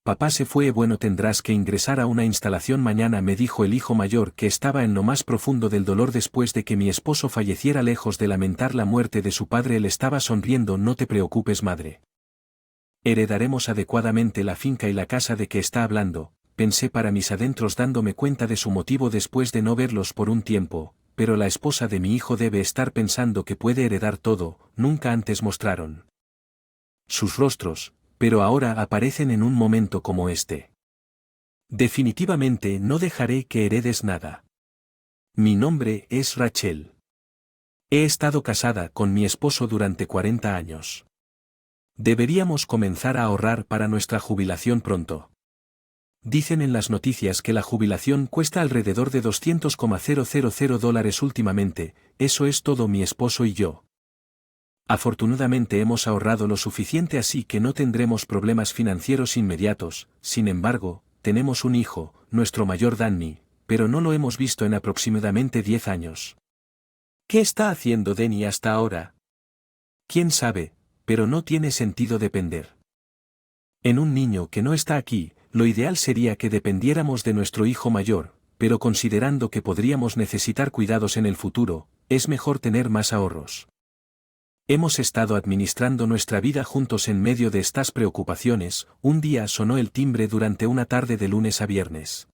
Papá se fue. Bueno, tendrás que ingresar a una instalación mañana, me dijo el hijo mayor, que estaba en lo más profundo del dolor después de que mi esposo falleciera. Lejos de lamentar la muerte de su padre, él estaba sonriendo. No te preocupes, madre. Heredaremos adecuadamente la finca y la casa de que está hablando, pensé para mis adentros, dándome cuenta de su motivo después de no verlos por un tiempo, pero la esposa de mi hijo debe estar pensando que puede heredar todo. Nunca antes mostraron sus rostros, pero ahora aparecen en un momento como este. Definitivamente no dejaré que heredes nada. Mi nombre es Rachel. He estado casada con mi esposo durante 40 años. Deberíamos comenzar a ahorrar para nuestra jubilación pronto. Dicen en las noticias que la jubilación cuesta alrededor de $200,000 últimamente. Eso es todo, mi esposo y yo. Afortunadamente hemos ahorrado lo suficiente, así que no tendremos problemas financieros inmediatos. Sin embargo, tenemos un hijo, nuestro mayor Danny, pero no lo hemos visto en aproximadamente 10 años. ¿Qué está haciendo Danny hasta ahora? ¿Quién sabe? Pero no tiene sentido depender. En un niño que no está aquí, lo ideal sería que dependiéramos de nuestro hijo mayor, pero considerando que podríamos necesitar cuidados en el futuro, es mejor tener más ahorros. Hemos estado administrando nuestra vida juntos en medio de estas preocupaciones. Un día sonó el timbre durante una tarde de lunes a viernes.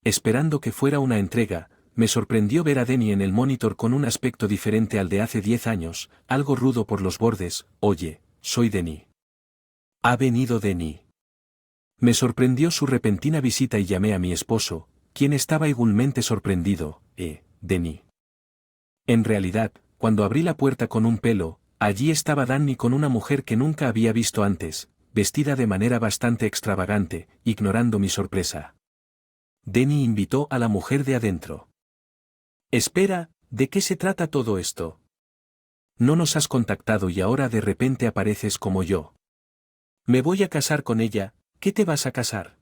Esperando que fuera una entrega, me sorprendió ver a Danny en el monitor con un aspecto diferente al de hace 10 años, algo rudo por los bordes. Oye, soy Danny. ¿Ha venido Danny? Me sorprendió su repentina visita y llamé a mi esposo, quien estaba igualmente sorprendido. Danny. En realidad, cuando abrí la puerta con un pelo, allí estaba Danny con una mujer que nunca había visto antes, vestida de manera bastante extravagante, ignorando mi sorpresa. Danny invitó a la mujer de adentro. Espera, ¿de qué se trata todo esto? No nos has contactado y ahora de repente apareces como yo. Me voy a casar con ella. ¿Qué te vas a casar?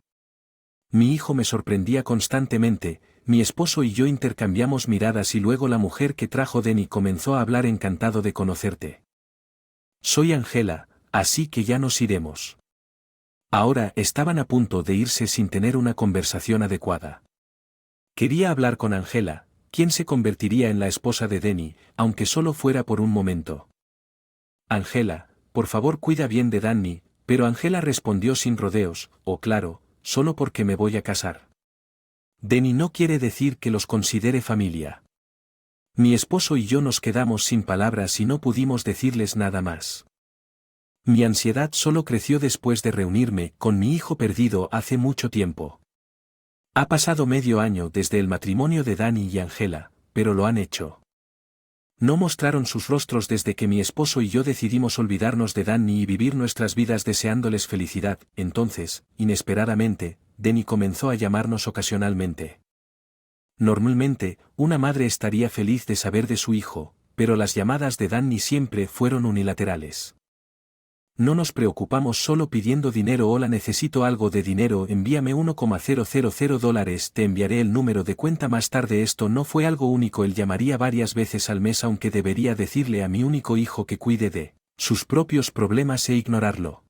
Mi hijo me sorprendía constantemente. Mi esposo y yo intercambiamos miradas y luego la mujer que trajo Danny comenzó a hablar. Encantado de conocerte. Soy Angela, así que ya nos iremos. Ahora estaban a punto de irse sin tener una conversación adecuada. Quería hablar con Angela, quien se convertiría en la esposa de Danny, aunque solo fuera por un momento. Angela, por favor cuida bien de Danny, pero Angela respondió sin rodeos. Oh claro, solo porque me voy a casar. Danny no quiere decir que los considere familia. Mi esposo y yo nos quedamos sin palabras y no pudimos decirles nada más. Mi ansiedad solo creció después de reunirme con mi hijo perdido hace mucho tiempo. Ha pasado medio año desde el matrimonio de Danny y Angela, pero lo han hecho. No mostraron sus rostros desde que mi esposo y yo decidimos olvidarnos de Danny y vivir nuestras vidas deseándoles felicidad. Entonces, inesperadamente, Danny comenzó a llamarnos ocasionalmente. Normalmente, una madre estaría feliz de saber de su hijo, pero las llamadas de Danny siempre fueron unilaterales. No nos preocupamos solo pidiendo dinero. Hola, necesito algo de dinero, envíame $1,000, te enviaré el número de cuenta más tarde. Esto no fue algo único, él llamaría varias veces al mes, aunque debería decirle a mi único hijo que cuide de sus propios problemas e ignorarlo.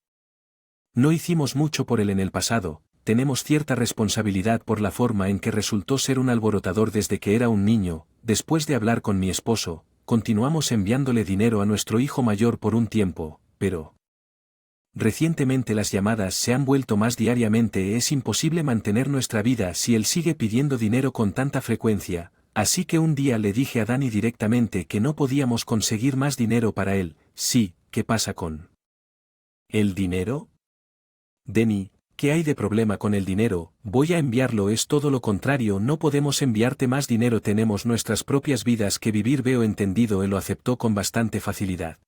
No hicimos mucho por él en el pasado, tenemos cierta responsabilidad por la forma en que resultó ser un alborotador desde que era un niño. Después de hablar con mi esposo, continuamos enviándole dinero a nuestro hijo mayor por un tiempo, pero recientemente las llamadas se han vuelto más diariamente. Es imposible mantener nuestra vida si él sigue pidiendo dinero con tanta frecuencia, así que un día le dije a Danny directamente que no podíamos conseguir más dinero para él. Sí, ¿qué pasa con el dinero? Danny, ¿qué hay de problema con el dinero? Voy a enviarlo. Es todo lo contrario, no podemos enviarte más dinero, tenemos nuestras propias vidas que vivir. Veo entendido. Él lo aceptó con bastante facilidad.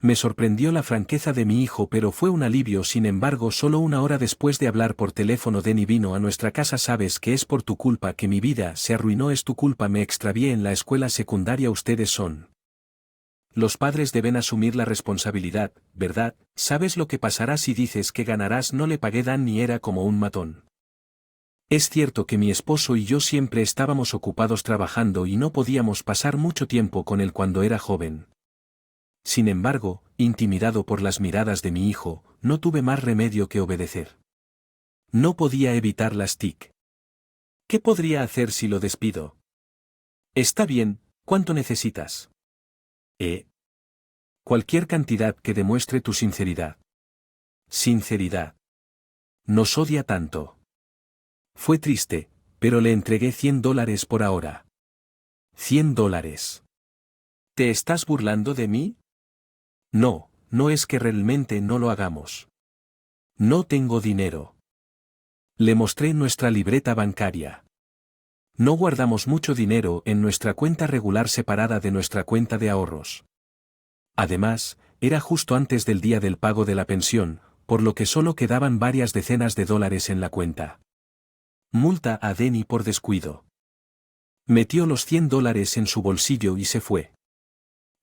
Me sorprendió la franqueza de mi hijo, pero fue un alivio. Sin embargo, solo una hora después de hablar por teléfono, Danny vino a nuestra casa. Sabes que es por tu culpa que mi vida se arruinó, es tu culpa, me extravié en la escuela secundaria. Ustedes son los padres, deben asumir la responsabilidad, ¿verdad? ¿Sabes lo que pasará si dices que ganarás? No le pagué. Danny era como un matón. Es cierto que mi esposo y yo siempre estábamos ocupados trabajando y no podíamos pasar mucho tiempo con él cuando era joven. Sin embargo, intimidado por las miradas de mi hijo, no tuve más remedio que obedecer. No podía evitar las TIC. ¿Qué podría hacer si lo despido? Está bien, ¿cuánto necesitas? Cualquier cantidad que demuestre tu sinceridad. Sinceridad. Nos odia tanto. Fue triste, pero le entregué $100 por ahora. $100. ¿Te estás burlando de mí? No, no es que realmente no lo hagamos. No tengo dinero. Le mostré nuestra libreta bancaria. No guardamos mucho dinero en nuestra cuenta regular separada de nuestra cuenta de ahorros. Además, era justo antes del día del pago de la pensión, por lo que solo quedaban varias decenas de dólares en la cuenta. Multa a Denny por descuido. Metió los $100 en su bolsillo y se fue.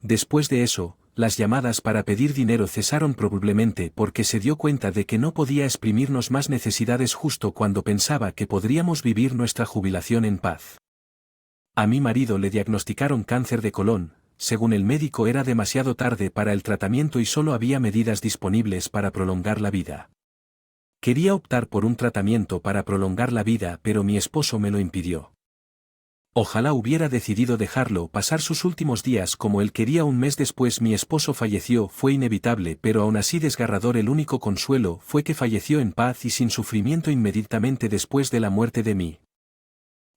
Después de eso, las llamadas para pedir dinero cesaron probablemente porque se dio cuenta de que no podía exprimirnos más necesidades justo cuando pensaba que podríamos vivir nuestra jubilación en paz. A mi marido le diagnosticaron cáncer de colon. Según el médico era demasiado tarde para el tratamiento y solo había medidas disponibles para prolongar la vida. Quería optar por un tratamiento para prolongar la vida, pero mi esposo me lo impidió. Ojalá hubiera decidido dejarlo pasar sus últimos días como él quería. Un mes después mi esposo falleció. Fue inevitable, pero aún así desgarrador. El único consuelo fue que falleció en paz y sin sufrimiento inmediatamente después de la muerte de mi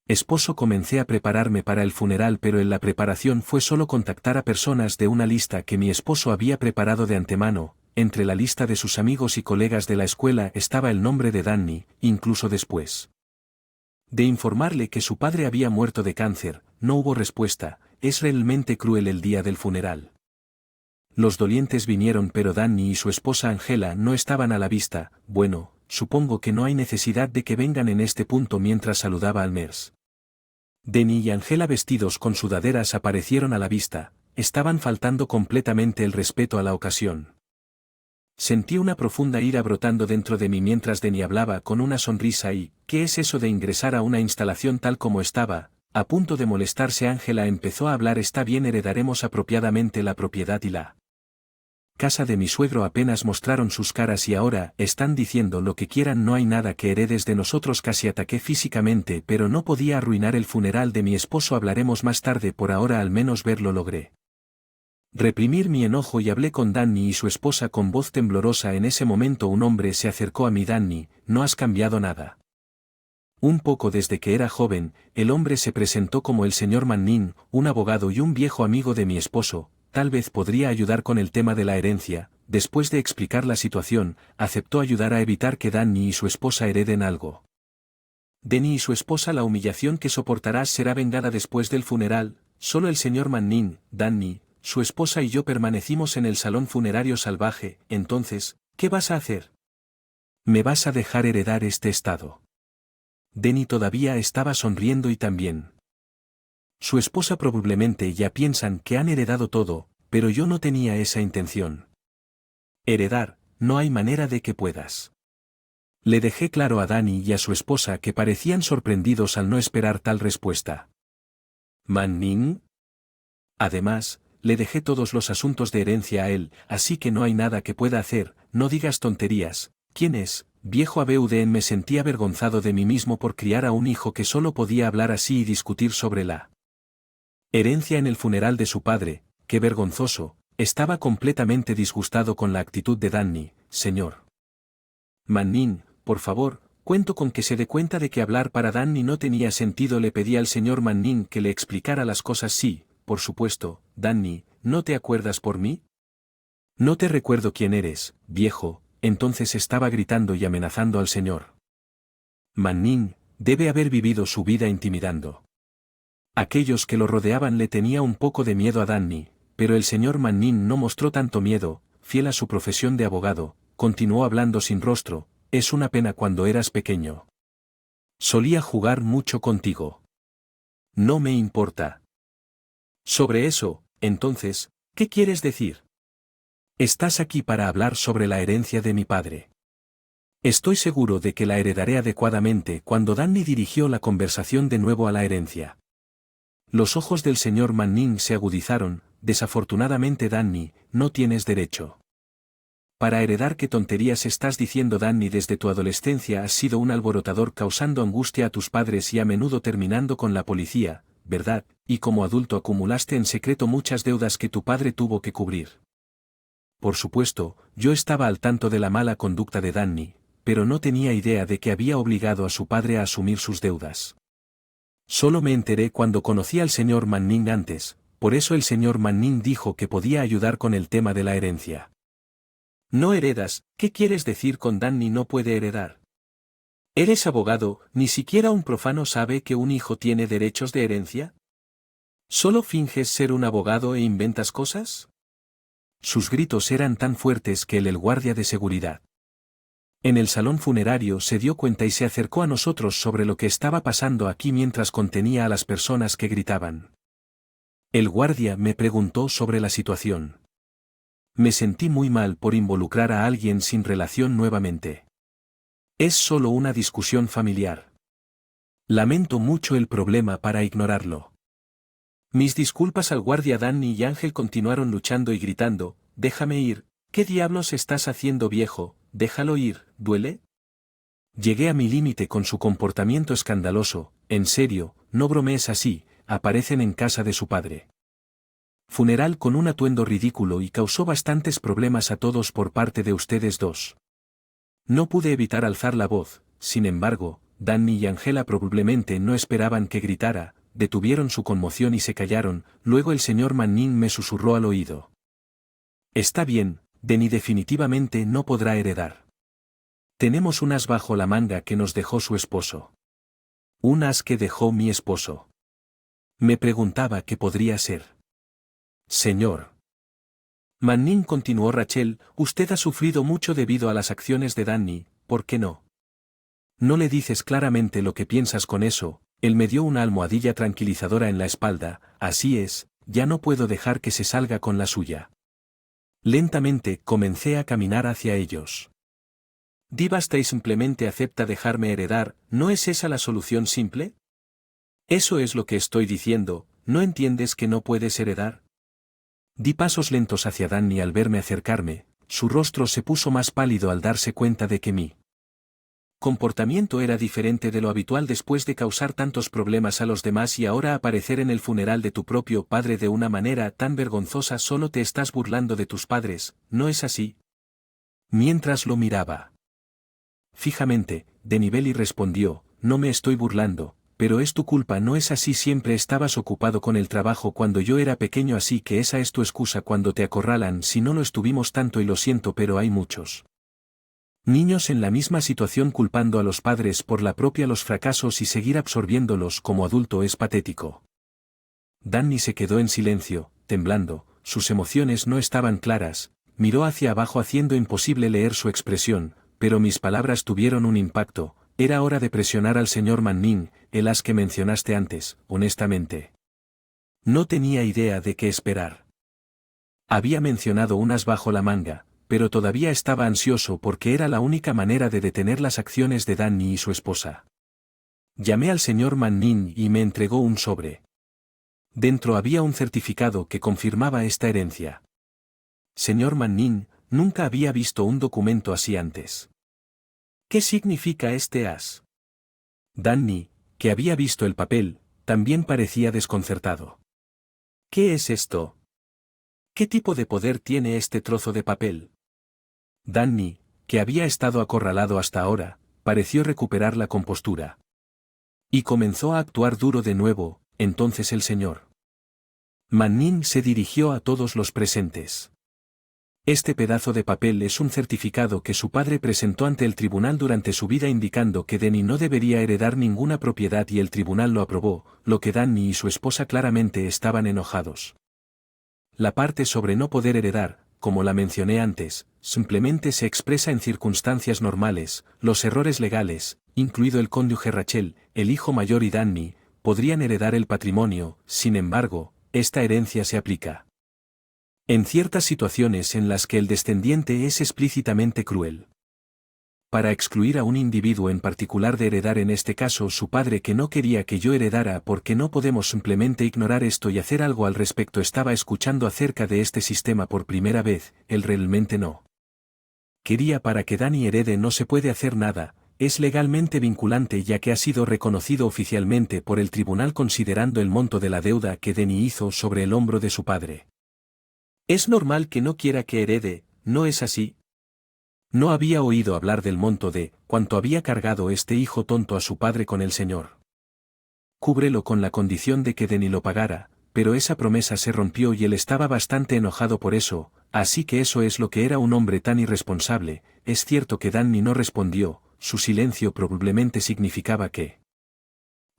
esposo. Comencé a prepararme para el funeral, pero en la preparación fue solo contactar a personas de una lista que mi esposo había preparado de antemano. Entre la lista de sus amigos y colegas de la escuela estaba el nombre de Danny. Incluso después de informarle que su padre había muerto de cáncer, no hubo respuesta. Es realmente cruel el día del funeral. Los dolientes vinieron, pero Danny y su esposa Angela no estaban a la vista. Bueno, supongo que no hay necesidad de que vengan en este punto. Mientras saludaba al Mers, Danny y Angela vestidos con sudaderas aparecieron a la vista. Estaban faltando completamente el respeto a la ocasión. Sentí una profunda ira brotando dentro de mí mientras Danny hablaba con una sonrisa. ¿Y qué es eso de ingresar a una instalación tal como estaba? A punto de molestarse, Angela empezó a hablar. Está bien, heredaremos apropiadamente la propiedad y la casa de mi suegro. Apenas mostraron sus caras y ahora están diciendo lo que quieran. No hay nada que heredes de nosotros. Casi ataqué físicamente, pero no podía arruinar el funeral de mi esposo. Hablaremos más tarde. Por ahora al menos verlo logré reprimir mi enojo y hablé con Danny y su esposa con voz temblorosa. En ese momento un hombre se acercó a mí. Danny, no has cambiado nada. Un poco desde que era joven. El hombre se presentó como el señor Manning, un abogado y un viejo amigo de mi esposo. Tal vez podría ayudar con el tema de la herencia. Después de explicar la situación, aceptó ayudar a evitar que Danny y su esposa hereden algo. Danny y su esposa, la humillación que soportarás será vengada después del funeral. Solo el señor Manning, Danny, su esposa y yo permanecimos en el salón funerario salvaje. Entonces, ¿qué vas a hacer? ¿Me vas a dejar heredar este estado? Danny todavía estaba sonriendo y también su esposa. Probablemente ya piensan que han heredado todo, pero yo no tenía esa intención. Heredar, no hay manera de que puedas. Le dejé claro a Danny y a su esposa, que parecían sorprendidos al no esperar tal respuesta. ¿Manning? Además, le dejé todos los asuntos de herencia a él, así que no hay nada que pueda hacer. No digas tonterías. ¿Quién es, viejo Abeuden? Me sentí avergonzado de mí mismo por criar a un hijo que solo podía hablar así y discutir sobre la herencia en el funeral de su padre. Qué vergonzoso. Estaba completamente disgustado con la actitud de Danny. Señor Manning, por favor, cuento con que se dé cuenta de que hablar para Danny no tenía sentido. Le pedí al señor Manning que le explicara las cosas. Sí, por supuesto. Danny, ¿no te acuerdas por mí? No te recuerdo quién eres, viejo. Entonces estaba gritando y amenazando al señor Manning. Debe haber vivido su vida intimidando. Aquellos que lo rodeaban le tenía un poco de miedo a Danny, pero el señor Manning no mostró tanto miedo. Fiel a su profesión de abogado, continuó hablando sin rostro. Es una pena. Cuando eras pequeño solía jugar mucho contigo. No me importa. Sobre eso, entonces, ¿qué quieres decir? Estás aquí para hablar sobre la herencia de mi padre. Estoy seguro de que la heredaré adecuadamente. Cuando Danny dirigió la conversación de nuevo a la herencia, los ojos del señor Manning se agudizaron. Desafortunadamente, Danny, no tienes derecho. Para heredar, ¿qué tonterías estás diciendo, Danny? Desde tu adolescencia has sido un alborotador causando angustia a tus padres y a menudo terminando con la policía, ¿verdad? Y como adulto acumulaste en secreto muchas deudas que tu padre tuvo que cubrir. Por supuesto, yo estaba al tanto de la mala conducta de Danny, pero no tenía idea de que había obligado a su padre a asumir sus deudas. Solo me enteré cuando conocí al señor Manning antes, por eso el señor Manning dijo que podía ayudar con el tema de la herencia. No heredas, ¿qué quieres decir con Danny no puede heredar? ¿Eres abogado? ¿Ni siquiera un profano sabe que un hijo tiene derechos de herencia? ¿Solo finges ser un abogado e inventas cosas? Sus gritos eran tan fuertes que el guardia de seguridad en el salón funerario se dio cuenta y se acercó a nosotros sobre lo que estaba pasando aquí mientras contenía a las personas que gritaban. El guardia me preguntó sobre la situación. Me sentí muy mal por involucrar a alguien sin relación nuevamente. Es solo una discusión familiar. Lamento mucho el problema para ignorarlo. Mis disculpas al guardia. Danny y Ángel continuaron luchando y gritando, déjame ir, ¿qué diablos estás haciendo, viejo? Déjalo ir, ¿duele? Llegué a mi límite con su comportamiento escandaloso, en serio, no bromees así, aparecen en casa de su padre. Funeral con un atuendo ridículo y causó bastantes problemas a todos por parte de ustedes dos. No pude evitar alzar la voz, sin embargo, Danny y Angela probablemente no esperaban que gritara, detuvieron su conmoción y se callaron, luego el señor Manning me susurró al oído. Está bien, Danny definitivamente no podrá heredar. Tenemos un as bajo la manga que nos dejó su esposo. Un as que dejó mi esposo. Me preguntaba qué podría ser. Señor Manning, continuó Rachel, usted ha sufrido mucho debido a las acciones de Danny, ¿por qué no? No le dices claramente lo que piensas con eso. Él me dio una almohadilla tranquilizadora en la espalda, así es, ya no puedo dejar que se salga con la suya. Lentamente comencé a caminar hacia ellos. Basta y simplemente acepta dejarme heredar, ¿no es esa la solución simple? Eso es lo que estoy diciendo, ¿no entiendes que no puedes heredar? Di pasos lentos hacia Danny al verme acercarme, su rostro se puso más pálido al darse cuenta de que mi comportamiento era diferente de lo habitual después de causar tantos problemas a los demás y ahora aparecer en el funeral de tu propio padre de una manera tan vergonzosa. Solo te estás burlando de tus padres, ¿no es así? Mientras lo miraba fijamente, Denibeli respondió, no me estoy burlando, pero es tu culpa, no es así, siempre estabas ocupado con el trabajo cuando yo era pequeño, así que esa es tu excusa cuando te acorralan. Si no lo estuvimos tanto y lo siento, pero hay muchos niños en la misma situación culpando a los padres por los fracasos y seguir absorbiéndolos como adulto es patético. Danny se quedó en silencio, temblando, sus emociones no estaban claras, miró hacia abajo haciendo imposible leer su expresión, pero mis palabras tuvieron un impacto. Era hora de presionar al señor Manning, el as que mencionaste antes, honestamente. No tenía idea de qué esperar. Había mencionado un as bajo la manga, pero todavía estaba ansioso porque era la única manera de detener las acciones de Danny y su esposa. Llamé al señor Manning y me entregó un sobre. Dentro había un certificado que confirmaba esta herencia. Señor Manning, nunca había visto un documento así antes. ¿Qué significa este as? Danny, que había visto el papel, también parecía desconcertado. ¿Qué es esto? ¿Qué tipo de poder tiene este trozo de papel? Danny, que había estado acorralado hasta ahora, pareció recuperar la compostura. Y comenzó a actuar duro de nuevo. Entonces el señor Manning se dirigió a todos los presentes. Este pedazo de papel es un certificado que su padre presentó ante el tribunal durante su vida indicando que Danny no debería heredar ninguna propiedad y el tribunal lo aprobó, lo que Danny y su esposa claramente estaban enojados. La parte sobre no poder heredar, como la mencioné antes, simplemente se expresa en circunstancias normales. Los errores legales, incluido el cónyuge Rachel, el hijo mayor y Danny, podrían heredar el patrimonio. Sin embargo, esta herencia se aplica en ciertas situaciones en las que el descendiente es explícitamente cruel. Para excluir a un individuo en particular de heredar, en este caso su padre, que no quería que yo heredara, porque no podemos simplemente ignorar esto y hacer algo al respecto. Estaba escuchando acerca de este sistema por primera vez, él realmente no Quería para que Danny herede no se puede hacer nada, es legalmente vinculante ya que ha sido reconocido oficialmente por el tribunal considerando el monto de la deuda que Danny hizo sobre el hombro de su padre. Es normal que no quiera que herede, ¿no es así? No había oído hablar del monto de cuánto había cargado este hijo tonto a su padre con el señor. Cúbrelo con la condición de que Danny lo pagara, pero esa promesa se rompió y él estaba bastante enojado por eso, así que eso es lo que era un hombre tan irresponsable. Es cierto que Danny no respondió, su silencio probablemente significaba que...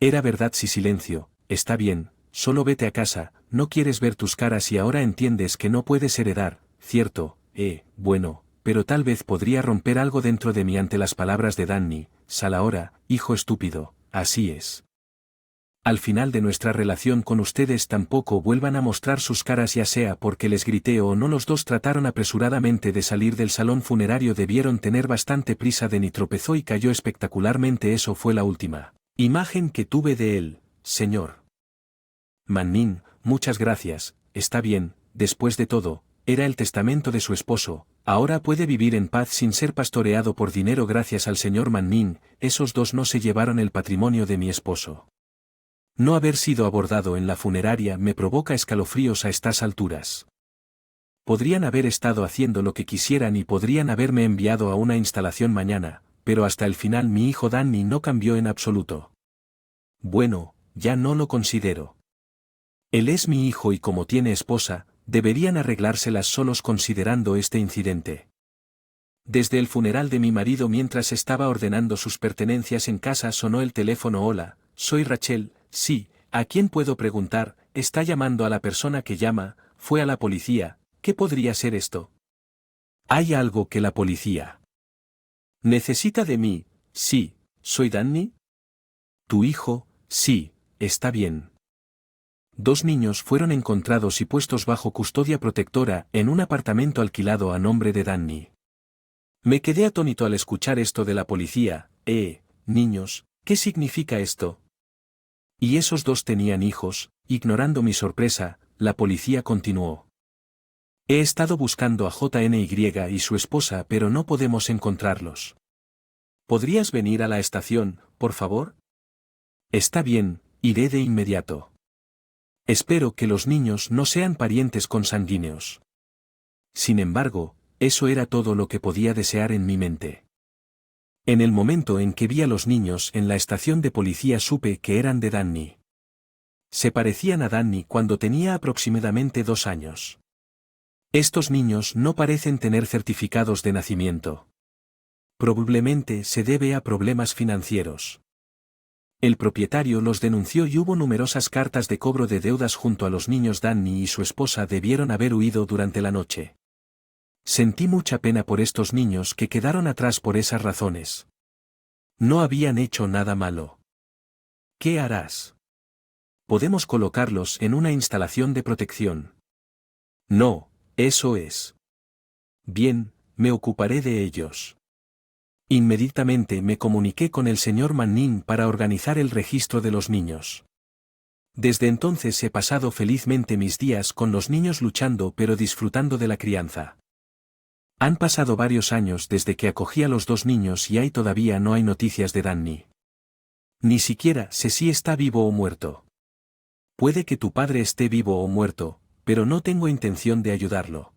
Era verdad si silencio, está bien, solo vete a casa, no quieres ver tus caras y ahora entiendes que no puedes heredar, cierto, bueno, pero tal vez podría romper algo dentro de mí ante las palabras de Danny. Sal ahora, hijo estúpido, así es. Al final de nuestra relación con ustedes tampoco vuelvan a mostrar sus caras ya sea porque les grité o no. Los dos trataron apresuradamente de salir del salón funerario, debieron tener bastante prisa. Danny tropezó y cayó espectacularmente. Eso fue la última imagen que tuve de él, señor Manning. Muchas gracias, está bien, después de todo, era el testamento de su esposo, ahora puede vivir en paz sin ser pastoreado por dinero gracias al señor Manning. Esos dos no se llevaron el patrimonio de mi esposo. No haber sido abordado en la funeraria me provoca escalofríos a estas alturas. Podrían haber estado haciendo lo que quisieran y podrían haberme enviado a una instalación mañana, pero hasta el final mi hijo Danny no cambió en absoluto. Bueno, ya no lo considero. Él es mi hijo y como tiene esposa, deberían arreglárselas solos considerando este incidente. Desde el funeral de mi marido mientras estaba ordenando sus pertenencias en casa sonó el teléfono. Hola, soy Rachel. Sí, ¿a quién puedo preguntar? Está llamando a la persona que llama, fue a la policía. ¿Qué podría ser esto? ¿Hay algo que la policía necesita de mí? Sí, ¿soy Danny? ¿Tu hijo? Sí, está bien. Dos niños fueron encontrados y puestos bajo custodia protectora en un apartamento alquilado a nombre de Danny. Me quedé atónito al escuchar esto de la policía. Niños, ¿qué significa esto? Y esos dos tenían hijos. Ignorando mi sorpresa, la policía continuó. He estado buscando a JNY y su esposa pero no podemos encontrarlos. ¿Podrías venir a la estación, por favor? Está bien, iré de inmediato. Espero que los niños no sean parientes consanguíneos. Sin embargo, eso era todo lo que podía desear en mi mente. En el momento en que vi a los niños en la estación de policía supe que eran de Danny. Se parecían a Danny cuando tenía aproximadamente 2 años. Estos niños no parecen tener certificados de nacimiento. Probablemente se debe a problemas financieros. El propietario los denunció y hubo numerosas cartas de cobro de deudas junto a los niños. Danny y su esposa debieron haber huido durante la noche. Sentí mucha pena por estos niños que quedaron atrás por esas razones. No habían hecho nada malo. ¿Qué harás? Podemos colocarlos en una instalación de protección. No, eso es. Bien, me ocuparé de ellos. Inmediatamente me comuniqué con el señor Manning para organizar el registro de los niños. Desde entonces he pasado felizmente mis días con los niños luchando pero disfrutando de la crianza. Han pasado varios años desde que acogí a los 2 niños y todavía no hay noticias de Danny. Ni siquiera sé si está vivo o muerto. Puede que tu padre esté vivo o muerto, pero no tengo intención de ayudarlo.